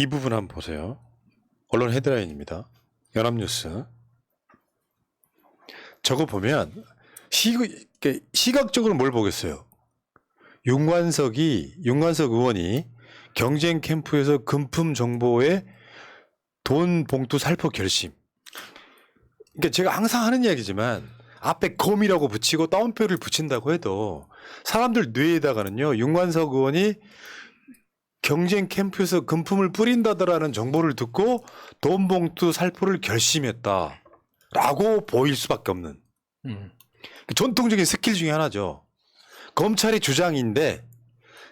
이 부분 한번 보세요. 언론 헤드라인입니다. 연합뉴스. 저거 보면 시각적으로 뭘 보겠어요. 윤관석 의원이 경쟁 캠프에서 금품 정보에 돈 봉투 살포 결심. 그러니까 제가 항상 하는 이야기지만 앞에 검이라고 붙이고 따옴표를 붙인다고 해도 사람들 뇌에다가는요, 윤관석 의원이 경쟁 캠프에서 금품을 뿌린다더라는 정보를 듣고 돈 봉투 살포를 결심했다라고 보일 수밖에 없는 전통적인 스킬 중에 하나죠. 검찰의 주장인데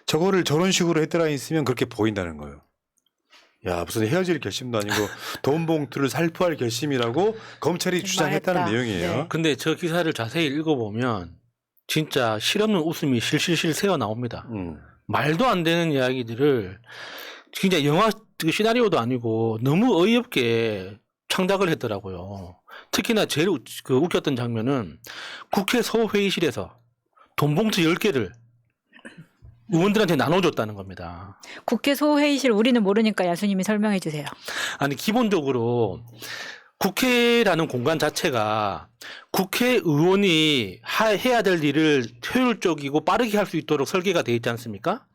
저거를 저런 식으로 헤드라인 쓰면 그렇게 보인다는 거예요. 야, 무슨 헤어질 결심도 아니고 돈 봉투를 살포할 결심이라고 검찰이 주장했다는 내용이에요. 네. 근데 저 기사를 자세히 읽어보면 진짜 실없는 웃음이 실실실 새어 나옵니다. 말도 안 되는 이야기들을 진짜 영화 시나리오도 아니고 너무 어이없게 창작을 했더라고요. 특히나 제일 웃겼던 장면은 국회 소회의실에서 돈 봉투 10개를 의원들한테 나눠줬다는 겁니다. 국회 소회의실 우리는 모르니까 야수님이 설명해 주세요. 아니, 기본적으로 국회라는 공간 자체가 국회의원이 해야 될 일을 효율적이고 빠르게 할 수 있도록 설계가 되어 있지 않습니까?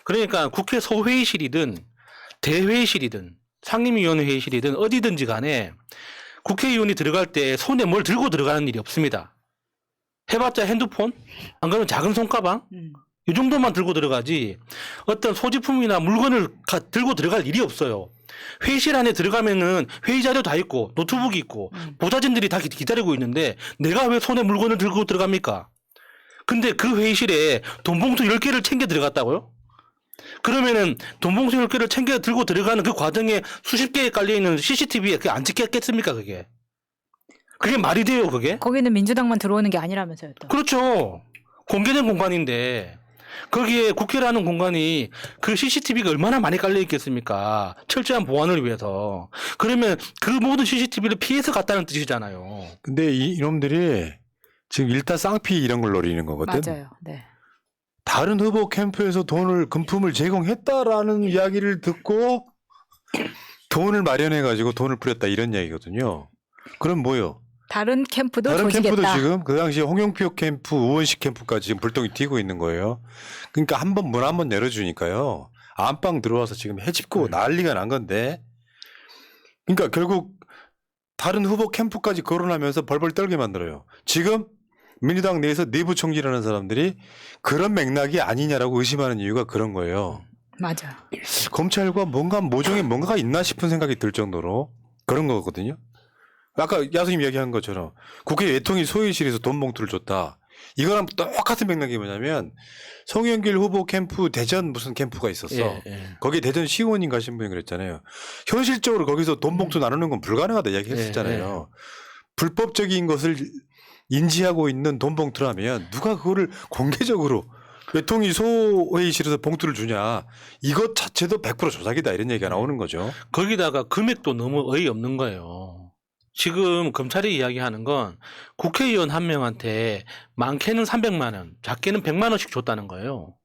그러니까 국회 소회의실이든 대회의실이든 상임위원회 회의실이든 어디든지 간에 국회의원이 들어갈 때 손에 뭘 들고 들어가는 일이 없습니다. 해봤자 핸드폰? 안 그러면 작은 손가방? 이 정도만 들고 들어가지 어떤 소지품이나 물건을 들고 들어갈 일이 없어요. 회의실 안에 들어가면은 회의 자료 다 있고 노트북이 있고 보좌진들이 다 기다리고 있는데 내가 왜 손에 물건을 들고 들어갑니까? 근데 그 회의실에 돈봉투 10개를 챙겨 들어갔다고요? 그러면은 돈봉투 10개를 챙겨 들고 들어가는 그 과정에 수십 개에 깔려있는 CCTV에 그게 안 찍혔겠습니까, 그게? 그게 말이 돼요, 그게? 거기는 민주당만 들어오는 게 아니라면서요, 또. 그렇죠. 공개된 공간인데 거기에 국회라는 공간이 그 CCTV가 얼마나 많이 깔려 있겠습니까? 철저한 보안을 위해서. 그러면 그 모든 CCTV를 피해서 갔다는 뜻이잖아요. 근데 이놈들이 지금 일타 쌍피 이런 걸 노리는 거거든. 맞아요. 네. 다른 후보 캠프에서 금품을 제공했다라는 이야기를 듣고 돈을 마련해가지고 돈을 뿌렸다 이런 이야기거든요. 그럼 뭐요? 다른 캠프도 다른 조지겠다. 캠프도 지금 그 당시 홍영표 캠프, 우원식 캠프까지 지금 불똥이 튀고 있는 거예요. 그러니까 문 한번 열어주니까요. 안방 들어와서 지금 해집고 난리가 난 건데. 그러니까 결국 다른 후보 캠프까지 거론하면서 벌벌 떨게 만들어요. 지금 민주당 내에서 내부 총질하는 사람들이 그런 맥락이 아니냐라고 의심하는 이유가 그런 거예요. 맞아. 검찰과 모종의 뭔가가 있나 싶은 생각이 들 정도로 그런 거거든요. 아까 야수님 이야기한 것처럼 국회 외통위 소위실에서 돈 봉투를 줬다. 이거랑 똑같은 맥락이 뭐냐면 송영길 후보 캠프 대전 무슨 캠프가 있었어. 예. 거기 대전 시의원인 가신 분이 그랬잖아요. 현실적으로 거기서 돈 봉투 나누는 건 불가능하다 이야기했었잖아요. 불법적인 것을 인지하고 있는 돈 봉투라면 누가 그거를 공개적으로 외통위 소회의실에서 봉투를 주냐. 이것 자체도 100% 조작이다 이런 얘기가 나오는 거죠. 거기다가 금액도 너무 어이없는 거예요. 지금 검찰이 이야기하는 건 국회의원 한 명한테 많게는 300만 원, 작게는 100만 원씩 줬다는 거예요.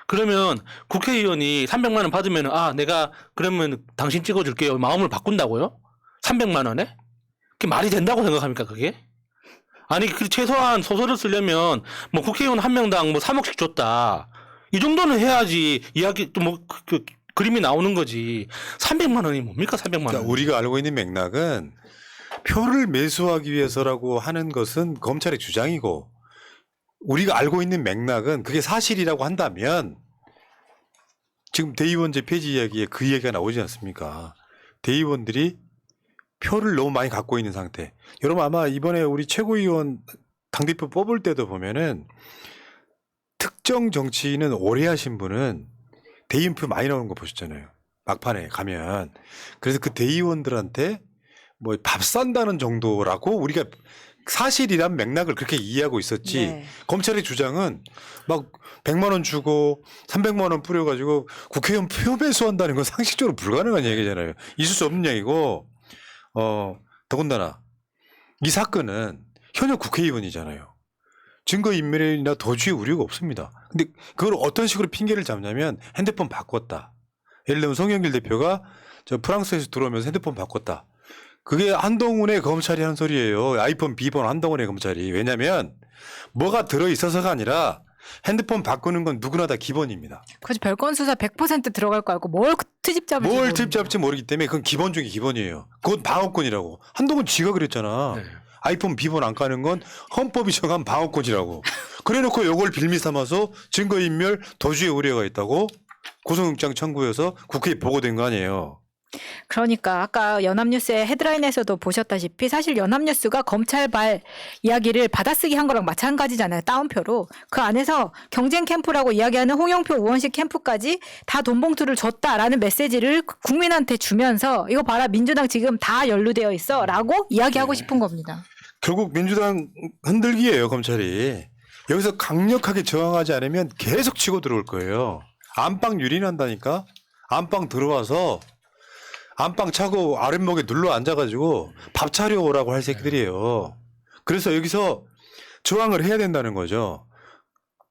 그러면 국회의원이 300만 원 받으면 내가 그러면 당신 찍어줄게요. 마음을 바꾼다고요? 300만 원에? 그게 말이 된다고 생각합니까, 그게? 아니, 최소한 소설을 쓰려면 뭐 국회의원 한 명당 뭐 3억씩 줬다. 이 정도는 해야지 이야기 또 그림이 나오는 거지. 300만 원이 뭡니까, 300만 원? 그러니까 우리가 알고 있는 맥락은 표를 매수하기 위해서라고 하는 것은 검찰의 주장이고 우리가 알고 있는 맥락은 그게 사실이라고 한다면 지금 대의원제 폐지 이야기에 그 이야기가 나오지 않습니까? 대의원들이 표를 너무 많이 갖고 있는 상태. 여러분 아마 이번에 우리 최고위원 당대표 뽑을 때도 보면은 특정 정치인은 오래 하신 분은 대의원표 많이 나오는 거 보셨잖아요. 막판에 가면. 그래서 그 대의원들한테 뭐 밥 산다는 정도라고 우리가 사실이란 맥락을 그렇게 이해하고 있었지. 네. 검찰의 주장은 막 100만 원 주고 300만 원 뿌려가지고 국회의원 표 매수한다는 건 상식적으로 불가능한 얘기잖아요. 있을 수 없는 얘기고 더군다나 이 사건은 현역 국회의원이잖아요. 증거인멸이나 도주의 우려가 없습니다. 근데 그걸 어떤 식으로 핑계를 잡냐면 핸드폰 바꿨다. 예를 들면 송영길 대표가 저 프랑스에서 들어오면서 핸드폰 바꿨다. 그게 한동훈의 검찰이 한 소리예요. 아이폰 비번 한동훈의 검찰이. 왜냐하면 뭐가 들어있어서가 아니라 핸드폰 바꾸는 건 누구나 다 기본입니다. 그래서 별건 수사 100% 들어갈 거 알고 뭘 트집 잡을지 뭘 모르는데. 팁 잡지 모르기 때문에 그건 기본 중에 기본이에요. 그건 방어권이라고. 한동훈 지가 그랬잖아. 네. 아이폰 비번 안 까는 건 헌법이 정한 방어권이라고. 그래놓고 이걸 빌미 삼아서 증거인멸 도주의 우려가 있다고 구속영장 청구해서 국회에 보고된 거 아니에요. 그러니까 아까 연합뉴스의 헤드라인에서도 보셨다시피 사실 연합뉴스가 검찰발 이야기를 받아쓰기 한 거랑 마찬가지잖아요. 따옴표로. 그 안에서 경쟁 캠프라고 이야기하는 홍영표 의원식 캠프까지 다 돈봉투를 줬다라는 메시지를 국민한테 주면서 이거 봐라 민주당 지금 다 연루되어 있어 라고 이야기하고 싶은 겁니다. 결국 민주당 흔들기예요, 검찰이. 여기서 강력하게 저항하지 않으면 계속 치고 들어올 거예요. 안방 유린한다니까. 안방 들어와서 안방 차고 아랫목에 눌러 앉아가지고 밥 차려오라고 할 새끼들이에요. 그래서 여기서 저항을 해야 된다는 거죠.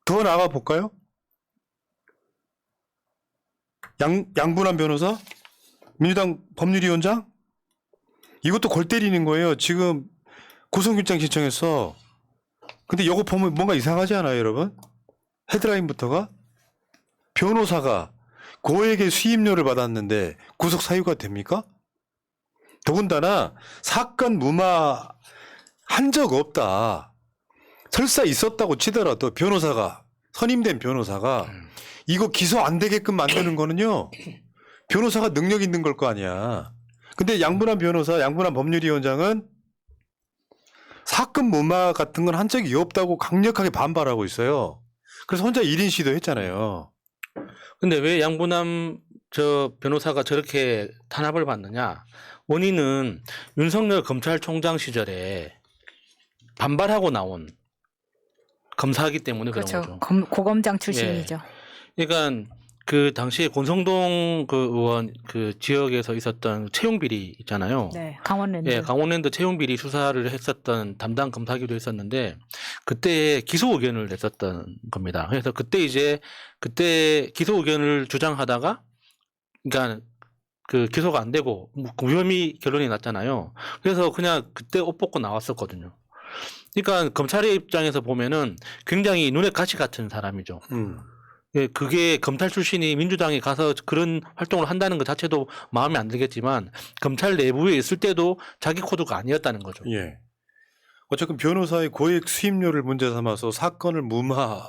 더 나가 볼까요? 양분한 변호사? 민주당 법률위원장? 이것도 골 때리는 거예요. 지금 구속영장 신청했어. 근데 이거 보면 뭔가 이상하지 않아요, 여러분? 헤드라인부터가 변호사가 고액의 수임료를 받았는데 구속 사유가 됩니까? 더군다나 사건 무마 한 적 없다. 설사 있었다고 치더라도 변호사가 선임된 변호사가 이거 기소 안 되게끔 만드는 거는요. 변호사가 능력 있는 걸 거 아니야. 근데 양분한 변호사, 양분한 법률위원장은 사건 무마 같은 건 한 적이 없다고 강력하게 반발하고 있어요. 그래서 혼자 1인 시도했잖아요. 근데 왜 양분남 저 변호사가 저렇게 탄압을 받느냐? 원인은 윤석열 검찰총장 시절에 반발하고 나온 검사이기 때문에 그렇죠. 그런 거죠. 고검장 출신이죠. 그러니까 그 당시에 권성동 그 의원 그 지역에서 있었던 채용 비리 있잖아요. 네, 강원랜드. 예, 강원랜드 채용 비리 수사를 했었던 담당 검사기도 했었는데 그때 기소 의견을 냈었던 겁니다. 그래서 그때 기소 의견을 주장하다가 그러니까 그 기소가 안 되고 무혐의 결론이 났잖아요. 그래서 그냥 그때 옷 벗고 나왔었거든요. 그러니까 검찰의 입장에서 보면은 굉장히 눈에 가시 같은 사람이죠. 예, 그게 검찰 출신이 민주당에 가서 그런 활동을 한다는 것 자체도 마음에 안 들겠지만 검찰 내부에 있을 때도 자기 코드가 아니었다는 거죠. 예. 어쨌든 변호사의 고액 수임료를 문제 삼아서 사건을 무마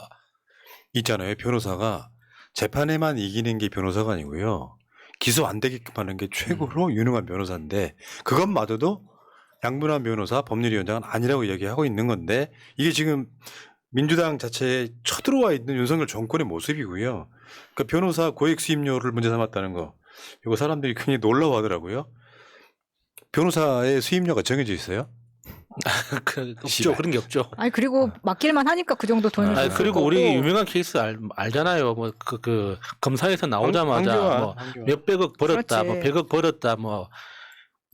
있잖아요. 변호사가 재판에만 이기는 게 변호사가 아니고요. 기소 안 되게끔 하는 게 최고로 유능한 변호사인데 그것마저도 양분한 변호사 법률위원장은 아니라고 이야기하고 있는 건데 이게 지금 민주당 자체에 쳐들어와 있는 윤석열 정권의 모습이고요. 그러니까 변호사 고액 수임료를 문제 삼았다는 거 이거 사람들이 굉장히 놀라워하더라고요. 변호사의 수임료가 정해져 있어요? 없죠. 씨발. 그런 게 없죠. 아니 그리고 맡길만 하니까 그 정도 돈을 아니, 줄 그리고 거고. 우리 유명한 케이스 알잖아요. 뭐 그 검사에서 나오자마자 뭐 몇백억 벌었다, 그렇지. 뭐 100억 벌었다, 뭐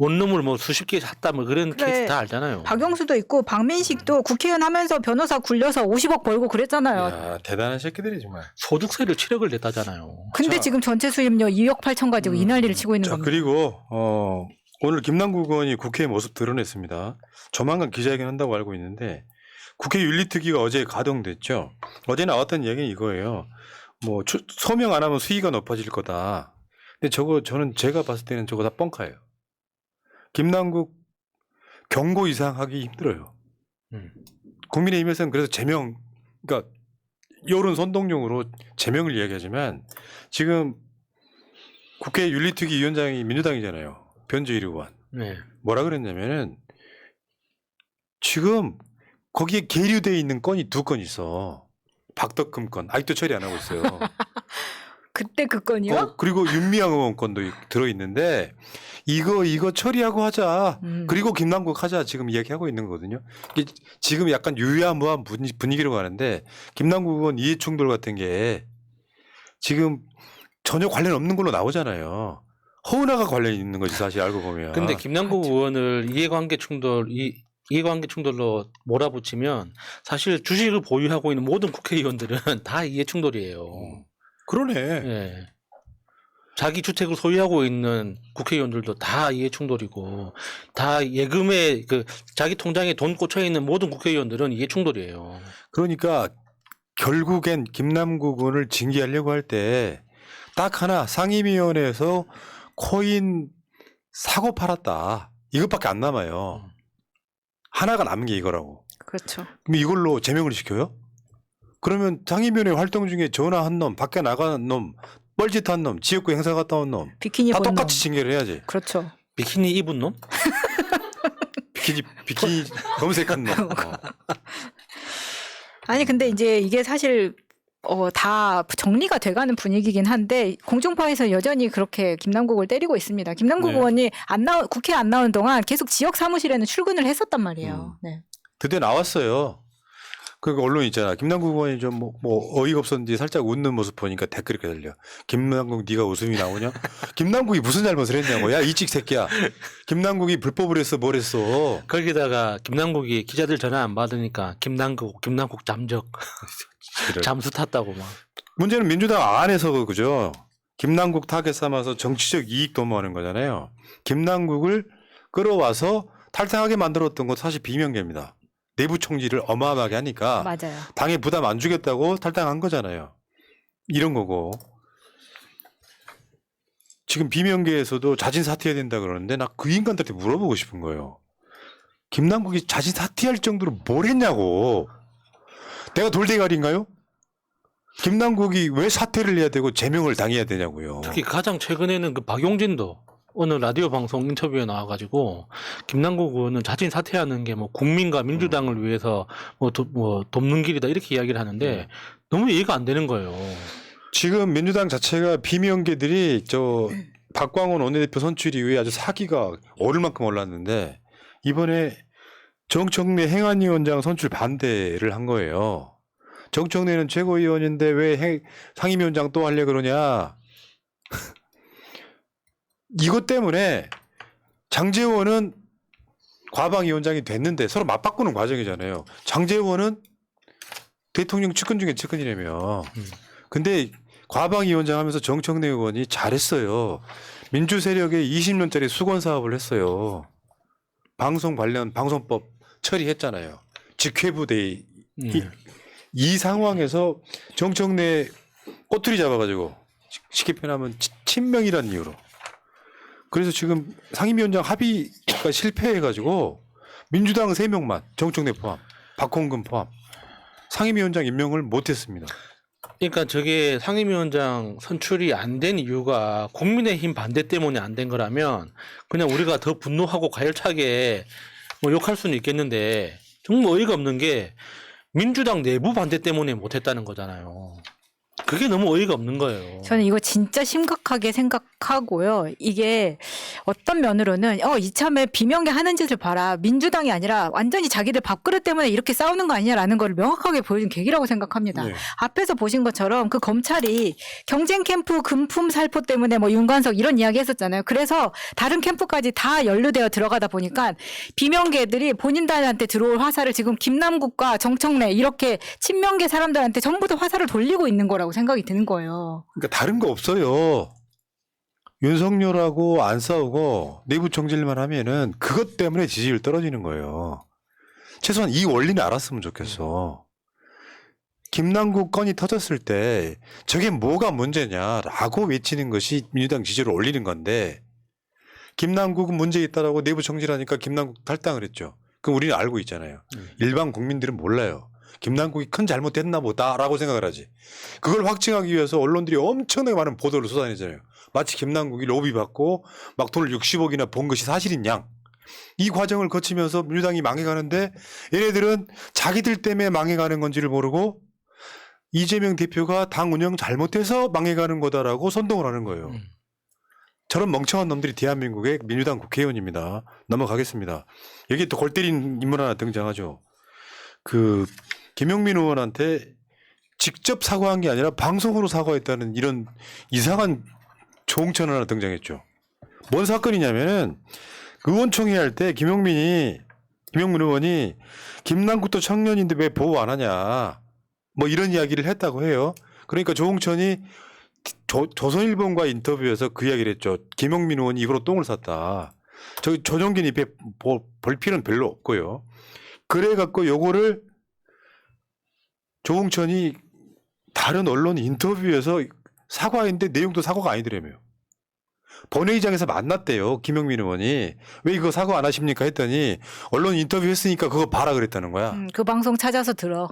원룸을 뭐 수십 개 샀다, 뭐 그런 그래. 케이스 다 알잖아요. 박영수도 있고 박민식도 국회의원 하면서 변호사 굴려서 50억 벌고 그랬잖아요. 야, 대단한 새끼들이 정말. 소득세를 7억을 냈다잖아요. 근데 자. 지금 전체 수임료 2억 8천 가지고 이 난리를 치고 있는 자, 겁니다. 그리고 오늘 김남국 의원이 국회의 모습 드러냈습니다. 조만간 기자회견 한다고 알고 있는데 국회 윤리특위가 어제 가동됐죠. 어제 나왔던 이야기는 이거예요. 뭐 소명 안 하면 수위가 높아질 거다. 근데 저는 제가 봤을 때는 저거 다 뻥카예요. 김남국 경고 이상 하기 힘들어요. 국민의힘에서는 그래서 제명, 그러니까 여론 선동용으로 제명을 이야기하지만 지금 국회 윤리특위 위원장이 민주당이잖아요. 변재일 의원. 네. 뭐라 그랬냐면은 지금 거기에 계류되어 있는 건이 2건 있어. 박덕금 건 아직도 처리 안 하고 있어요. 그때 그 건이요? 그리고 윤미향 의원 건도 들어있는데 이거 처리하고 하자. 그리고 김남국 하자 지금 이야기하고 있는 거거든요. 이게 지금 약간 유야무한 분위기로 가는데 김남국 의원 이해충돌 같은 게 지금 전혀 관련 없는 걸로 나오잖아요. 허은하가 관련 있는 거지 사실 알고 보면. 근데 김남국 의원을 이해관계 충돌로 몰아붙이면 사실 주식을 보유하고 있는 모든 국회의원들은 다 이해충돌이에요. 그러네. 예. 자기 주택을 소유하고 있는 국회의원들도 다 이해충돌이고 다 예금에 그 자기 통장에 돈 꽂혀 있는 모든 국회의원들은 이해충돌이에요. 그러니까 결국엔 김남국 의원을 징계하려고 할 때 딱 하나 상임위원회에서 코인 사고 팔았다. 이것밖에 안 남아요. 하나가 남은 게 이거라고. 그렇죠. 그럼 이걸로 제명을 시켜요? 그러면 상임위원회 활동 중에 전화한 놈, 밖에 나간 놈, 뻘짓한 놈, 지역구 행사 갔다 온 놈, 비키니 다 입은 똑같이 놈. 징계를 해야지. 그렇죠. 비키니 입은 놈? 비키니 검색한 놈. 아니 근데 이제 이게 사실 다 정리가 돼가는 분위기긴 한데 공중파에서 여전히 그렇게 김남국을 때리고 있습니다. 김남국 네. 의원이 국회에 안 나오는 동안 계속 지역 사무실에는 출근을 했었단 말이에요. 네. 드디어 나왔어요. 그 언론 있잖아. 김남국 의원이 좀 뭐 어이가 없었는지 살짝 웃는 모습 보니까 댓글이 이렇게 달려. 김남국 네가 웃음이 나오냐? 김남국이 무슨 잘못을 했냐고. 야 이찍 새끼야. 김남국이 불법을 했어 뭘 했어. 거기다가 김남국이 기자들 전화 안 받으니까 김남국 잠적 잠수 탔다고 막. 문제는 민주당 안에서 그죠. 김남국 타겟 삼아서 정치적 이익 도모하는 거잖아요. 김남국을 끌어와서 탈당하게 만들었던 건 사실 비명계입니다. 내부 총질을 어마어마하게 하니까 맞아요. 당에 부담 안 주겠다고 탈당한 거잖아요. 이런 거고. 지금 비명계에서도 자진 사퇴해야 된다 그러는데 나 그 인간들한테 물어보고 싶은 거예요. 김남국이 자진 사퇴할 정도로 뭘 했냐고. 내가 돌대가리인가요? 김남국이 왜 사퇴를 해야 되고 제명을 당해야 되냐고요. 특히 가장 최근에는 그 박용진도 어느 라디오 방송 인터뷰에 나와가지고 김남국 의원은 자진 사퇴하는 게 뭐 국민과 민주당을 위해서 뭐 돕는 길이다 이렇게 이야기를 하는데 너무 이해가 안 되는 거예요. 지금 민주당 자체가 비명계들이 저 박광원 원내대표 선출 이후에 아주 사기가 오를 만큼 올랐는데 이번에 정청래 행안위원장 선출 반대를 한 거예요. 정청래는 최고위원인데 왜 상임위원장 또 하려 그러냐. 이것 때문에 장제원은 과방위원장이 됐는데 서로 맞바꾸는 과정이잖아요. 장제원은 대통령 측근 중에 측근이라며. 근데 과방위원장 하면서 정청래 의원이 잘했어요. 민주세력의 20년짜리 수건 사업을 했어요. 방송 관련 방송법 처리했잖아요. 직회부대 이 상황에서 정청래 꼬투리 잡아가지고 쉽게 표현하면 친명이라는 이유로. 그래서 지금 상임위원장 합의가 실패해가지고 민주당 3명만 정청래 포함, 박홍근 포함 상임위원장 임명을 못했습니다. 그러니까 저게 상임위원장 선출이 안 된 이유가 국민의힘 반대 때문에 안 된 거라면 그냥 우리가 더 분노하고 가열차게 뭐 욕할 수는 있겠는데 정말 어이가 없는 게 민주당 내부 반대 때문에 못했다는 거잖아요. 그게 너무 어이가 없는 거예요. 저는 이거 진짜 심각하게 생각하고요. 이게 어떤 면으로는 이참에 비명계 하는 짓을 봐라. 민주당이 아니라 완전히 자기들 밥그릇 때문에 이렇게 싸우는 거 아니냐라는 걸 명확하게 보여준 계기라고 생각합니다. 네. 앞에서 보신 것처럼 그 검찰이 경쟁 캠프 금품 살포 때문에 뭐 윤관석 이런 이야기 했었잖아요. 그래서 다른 캠프까지 다 연루되어 들어가다 보니까 비명계들이 본인들한테 들어올 화살을 지금 김남국과 정청래 이렇게 친명계 사람들한테 전부 다 화살을 돌리고 있는 거라고 생각이 드는 거예요. 그러니까 다른 거 없어요. 윤석열하고 안 싸우고 내부 총질만 하면은 그것 때문에 지지율 떨어지는 거예요. 최소한 이 원리는 알았으면 좋겠어. 김남국 건이 터졌을 때 저게 뭐가 문제냐라고 외치는 것이 민주당 지지율을 올리는 건데 김남국은 문제 있다라고 내부 총질하니까 김남국 탈당을 했죠. 그럼 우리는 알고 있잖아요. 일반 국민들은 몰라요. 김남국이 큰 잘못했나 보다라고 생각을 하지. 그걸 확증하기 위해서 언론들이 엄청나게 많은 보도를 쏟아내잖아요. 마치 김남국이 로비 받고 막 돈을 60억이나 번 것이 사실인 양. 이 과정을 거치면서 민주당이 망해가는데 얘네들은 자기들 때문에 망해가는 건지를 모르고 이재명 대표가 당 운영 잘못해서 망해가는 거다라고 선동을 하는 거예요. 저런 멍청한 놈들이 대한민국의 민주당 국회의원입니다. 넘어가겠습니다. 여기 또 골 때린 인물 하나 등장하죠. 그 김용민 의원한테 직접 사과한 게 아니라 방송으로 사과했다는 이런 이상한 조홍천 하나 등장했죠. 뭔 사건이냐면은 의원총회 할 때 김용민 의원이 김남국도 청년인데 왜 보호 안 하냐 뭐 이런 이야기를 했다고 해요. 그러니까 조홍천이 조선일보과 인터뷰에서 그 이야기를 했죠. 김영민 의원이 이거로 똥을 쌌다. 저기 조정균 입에 볼 필요는 별로 없고요. 그래 갖고 요거를 조홍천이 다른 언론 인터뷰에서 사과했는데 내용도 사과가 아니더라며요. 본회의장에서 만났대요. 김영민 의원이. 왜 이거 사과 안 하십니까 했더니 언론 인터뷰 했으니까 그거 봐라 그랬다는 거야. 그 방송 찾아서 들어.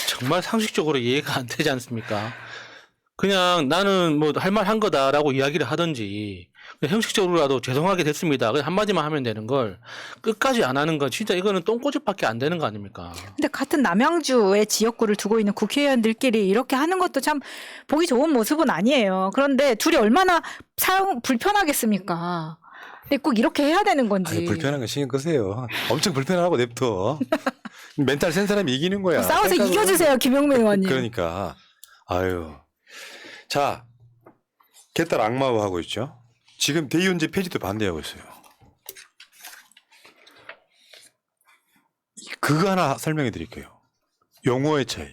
정말 상식적으로 이해가 안 되지 않습니까? 그냥 나는 뭐 할 말 한 거다라고 이야기를 하든지 그냥 형식적으로라도 죄송하게 됐습니다. 그냥 한마디만 하면 되는 걸 끝까지 안 하는 건 진짜 이거는 똥꼬집밖에 안 되는 거 아닙니까? 근데 같은 남양주의 지역구를 두고 있는 국회의원들끼리 이렇게 하는 것도 참 보기 좋은 모습은 아니에요. 그런데 둘이 얼마나 불편하겠습니까? 근데 꼭 이렇게 해야 되는 건지. 아니, 불편한 거 신경 끄세요. 엄청 불편하고 냅둬. 멘탈 센 사람이 이기는 거야. 싸워서 생각으로. 이겨주세요, 김영민 의원님. 그러니까 아유. 자, 개딸 악마화 하고 있죠. 지금 대의원제 폐지도 반대하고 있어요. 그거 하나 설명해 드릴게요. 용어의 차이.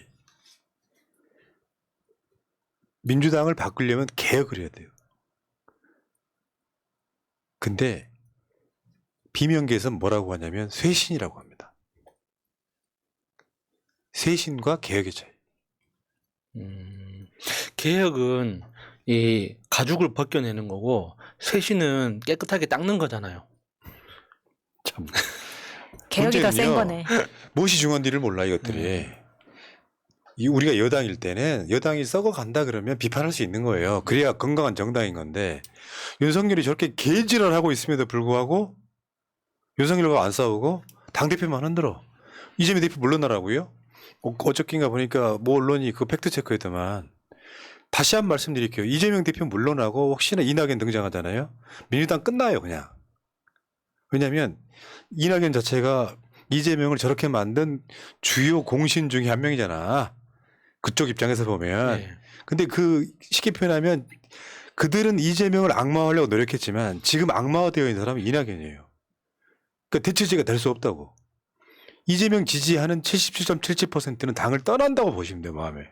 민주당을 바꾸려면 개혁을 해야 돼요. 근데 비명계에서는 뭐라고 하냐면 쇄신이라고 합니다. 쇄신과 개혁의 차이. 개혁은 이 가죽을 벗겨내는 거고 쇄신은 깨끗하게 닦는 거잖아요. 참. 개혁이 더 센 문제는요, 거네. 무엇이 중요한지를 몰라 이것들이. 우리가 여당일 때는 여당이 썩어간다 그러면 비판할 수 있는 거예요. 그래야 건강한 정당인 건데 윤석열이 저렇게 개지랄하고 있음에도 불구하고 윤석열과 안 싸우고 당대표만 흔들어. 이재명 대표 물러나라고요? 어저께인가 보니까 뭐 언론이 그 팩트체크했더만 다시 한 번 말씀드릴게요. 이재명 대표 물러나고 혹시나 이낙연 등장하잖아요. 민주당 끝나요 그냥. 왜냐하면 이낙연 자체가 이재명을 저렇게 만든 주요 공신 중에 한 명이잖아. 그쪽 입장에서 보면. 네. 근데 그 쉽게 표현하면 그들은 이재명을 악마화하려고 노력했지만 지금 악마화되어 있는 사람은 이낙연이에요. 그러니까 대체제가 될 수 없다고. 이재명 지지하는 77.77%는 당을 떠난다고 보시면 돼요, 마음에.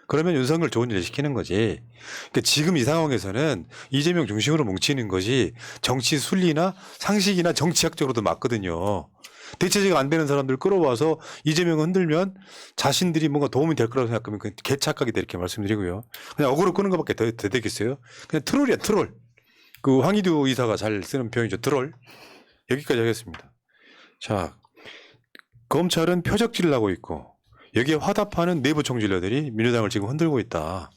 그러면 윤석열 좋은 일을 시키는 거지. 그러니까 지금 이 상황에서는 이재명 중심으로 뭉치는 것이 정치 순리나 상식이나 정치학적으로도 맞거든요. 대체제가 안 되는 사람들 끌어와서 이재명 흔들면 자신들이 뭔가 도움이 될 거라고 생각하면 그 개착각이다 이렇게 말씀드리고요. 그냥 어그로 끄는 것밖에 더 되겠어요. 그냥 트롤이야, 트롤. 그 황희두 이사가 잘 쓰는 표현이죠. 트롤. 여기까지 하겠습니다. 자, 검찰은 표적질을 하고 있고 여기에 화답하는 내부 총질러들이 민주당을 지금 흔들고 있다.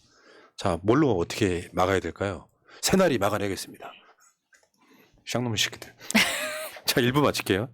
자, 뭘로 어떻게 막아야 될까요? 새날이 막아내겠습니다. 쌍놈의 새끼들. 자, 1부 마칠게요.